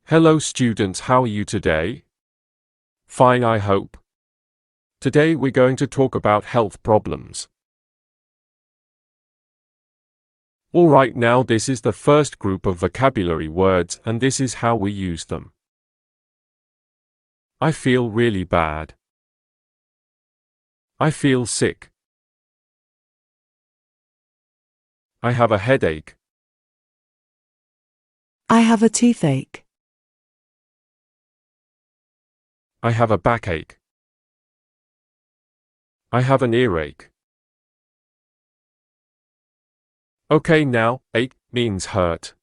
Hello students, how are you today? Fine, I hope. Today we're going to talk about health problems. Alright, now this is the first group of vocabulary words and this is how we use them. I feel really bad. I feel sick. I have a headache. I have a toothache. I have a backache. I have an earache. Okay, now, ache means hurt.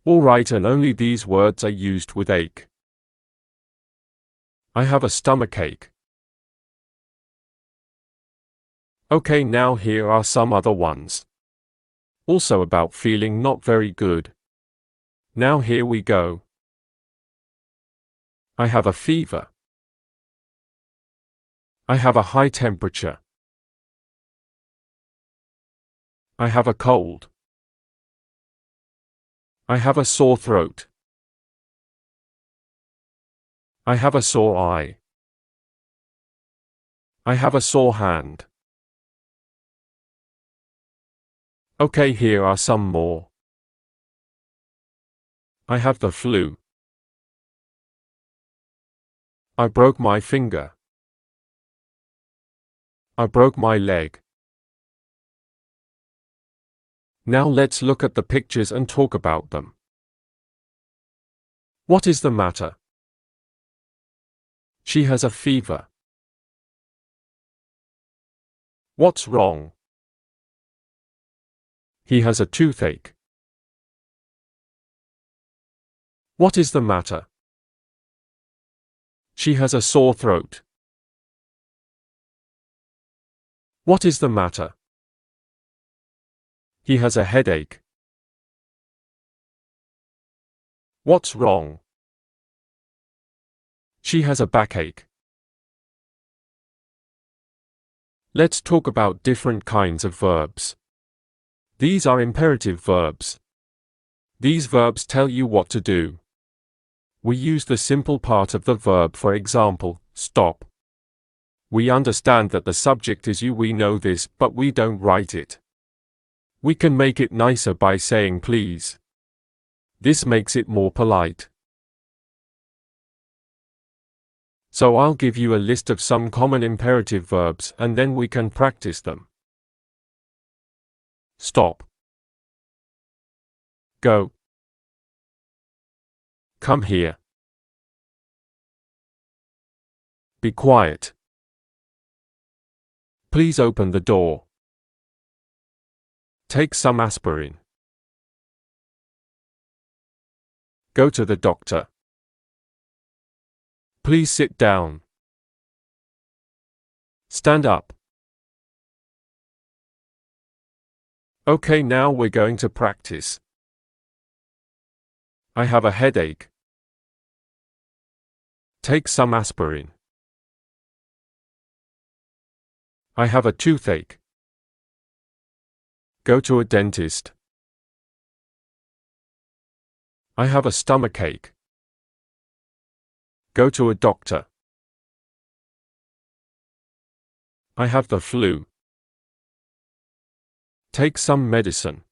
Alright, and only these words are used with ache. I have a stomachache. Okay, now here are some other ones. Also about feeling not very good. Now here we go. I have a fever. I have a high temperature. I have a cold. I have a sore throat. I have a sore eye. I have a sore hand. Okay, here are some more. I have the flu. I broke my finger. I broke my leg. Now let's look at the pictures and talk about them. What is the matter? She has a fever. What's wrong? He has a toothache. What is the matter? She has a sore throat. What is the matter? He has a headache. What's wrong? She has a backache. Let's talk about different kinds of verbs. These are imperative verbs. These verbs tell you what to do. We use the simple part of the verb, for example, stop. We understand that the subject is you, we know this, but we don't write it. We can make it nicer by saying please. This makes it more polite. So I'll give you a list of some common imperative verbs and then we can practice them. Stop. Go. Come here. Be quiet. Please open the door. Take some aspirin. Go to the doctor. Please sit down. Stand up. Okay, now we're going to practice. I have a headache. Take some aspirin. I have a toothache. Go to a dentist. I have a stomachache. Go to a doctor. I have the flu. Take some medicine.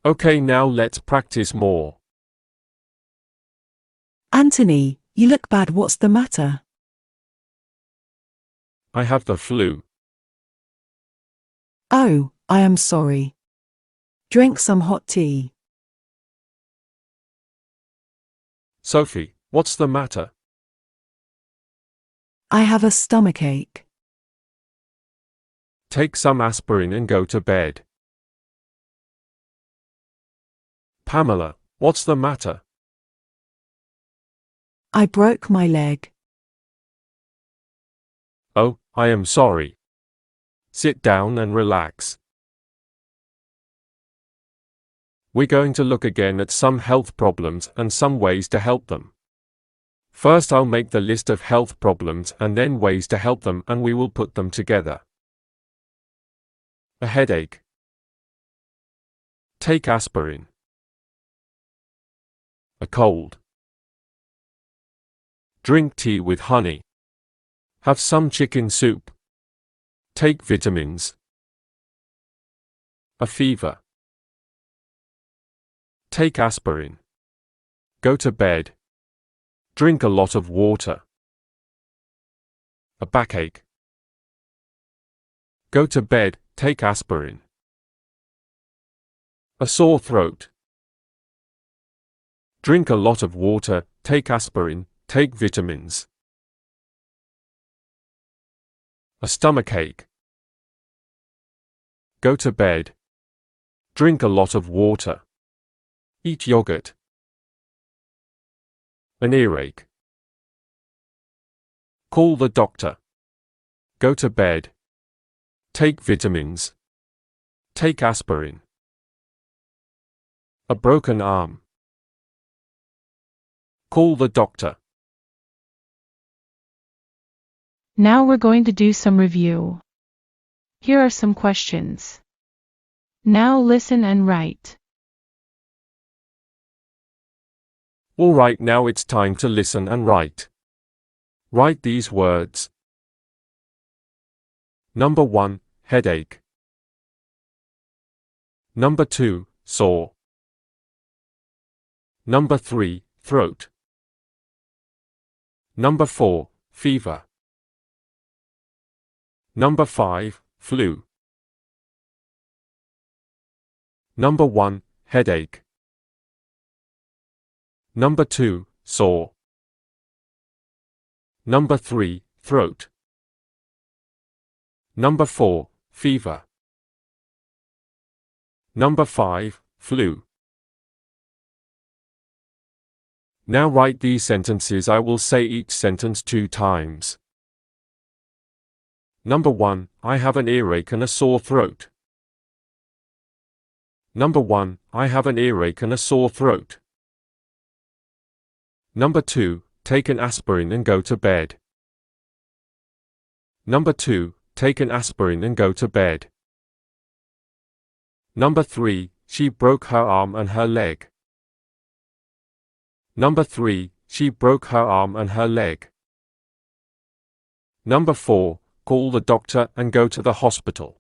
Okay, now let's practice more. Anthony, you look bad. What's the matter? I have the flu. Oh, I am sorry. Drink some hot tea. Sophie, what's the matter? I have a stomachache. Take some aspirin and go to bed. Pamela, what's the matter? I broke my leg. Oh, I am sorry. Sit down and relax. We're going to look again at some health problems and some ways to help them. First, I'll make the list of health problems and then ways to help them, and we will put them together. A headache. Take aspirin. a cold. Drink tea with honey. Have some chicken soup. Take vitamins. A fever. Take aspirin. Go to bed. Drink a lot of water. A backache. Go to bed, take aspirin. A sore throat. Drink a lot of water, take aspirin, take vitamins. A stomachache. Go to bed. Drink a lot of water. Eat yogurt. An earache. Call the doctor. Go to bed. Take vitamins. Take aspirin. A broken arm. Call the doctor. Now we're going to do some review. Here are some questions. Now listen and write. Alright, now it's time to listen and write. Write these words. Number 1, headache. Number 2, sore. Number 3, throat. Number 4, fever. Number 5, flu. Number 1, headache. Number 2, sore. Number 3, throat. Number 4, fever. Number 5, flu. Now write these sentences. I will say each sentence 2 times. Number 1, I have an earache and a sore throat. Number 1, I have an earache and a sore throat. Number 2, take an aspirin and go to bed. Number 2, take an aspirin and go to bed. Number 3, she broke her arm and her leg. Number 3, she broke her arm and her leg. Number 4, call the doctor and go to the hospital.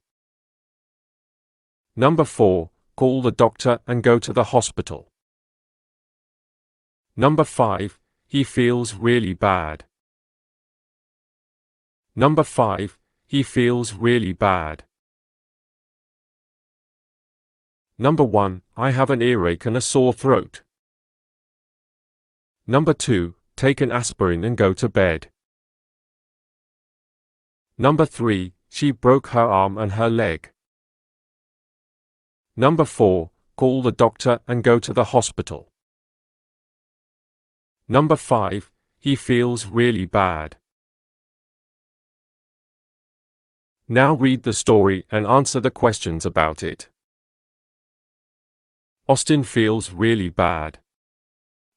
Number 4, call the doctor and go to the hospital. Number 5, he feels really bad. Number 5, he feels really bad. Number 1, I have an earache and a sore throat. Number 2, take an aspirin and go to bed. Number 3, she broke her arm and her leg. Number 4, call the doctor and go to the hospital. Number 5, he feels really bad. Now read the story and answer the questions about it. Austin feels really bad.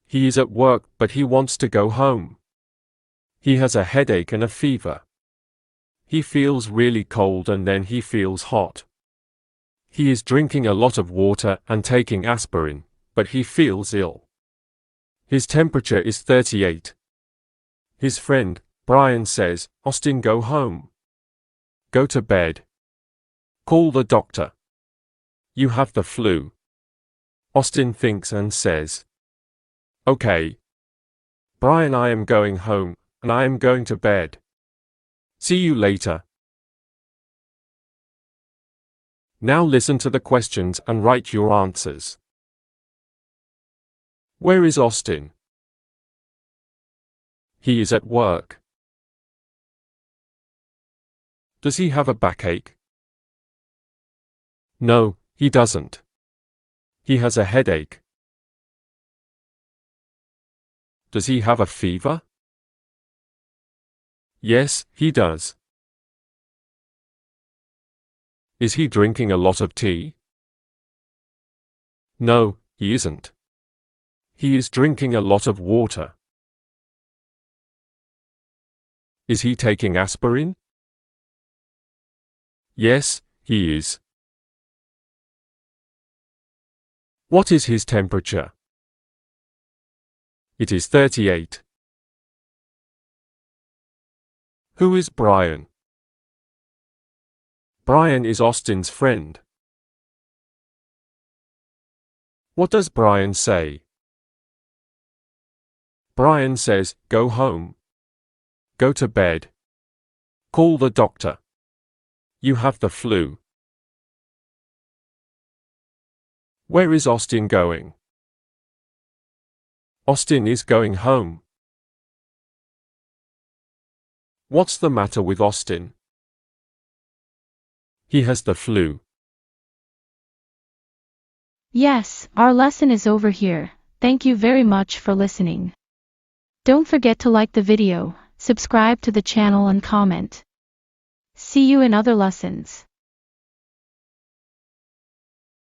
He is at work, but he wants to go home. He has a headache and a fever. He feels really cold and then he feels hot. He is drinking a lot of water and taking aspirin, but he feels ill. His temperature is 38. His friend, Brian, says, Austin, go home. Go to bed. Call the doctor. You have the flu. Austin thinks and says, Okay. Brian, I am going home, and I am going to bed. See you later. Now listen to the questions and write your answers. Where is Austin? He is at work. Does he have a backache? No, he doesn't. He has a headache. Does he have a fever? Yes, he does. Is he drinking a lot of tea? No, he isn't. He is drinking a lot of water. Is he taking aspirin? Yes, he is. What is his temperature? It is 38. Who is Brian? Brian is Austin's friend. What does Brian say? Brian says, go home. Go to bed. Call the doctor. You have the flu. Where is Austin going? Austin is going home. What's the matter with Austin? He has the flu. Yes, our lesson is over here. Thank you very much for listening. Don't forget to like the video, subscribe to the channel and comment. See you in other lessons.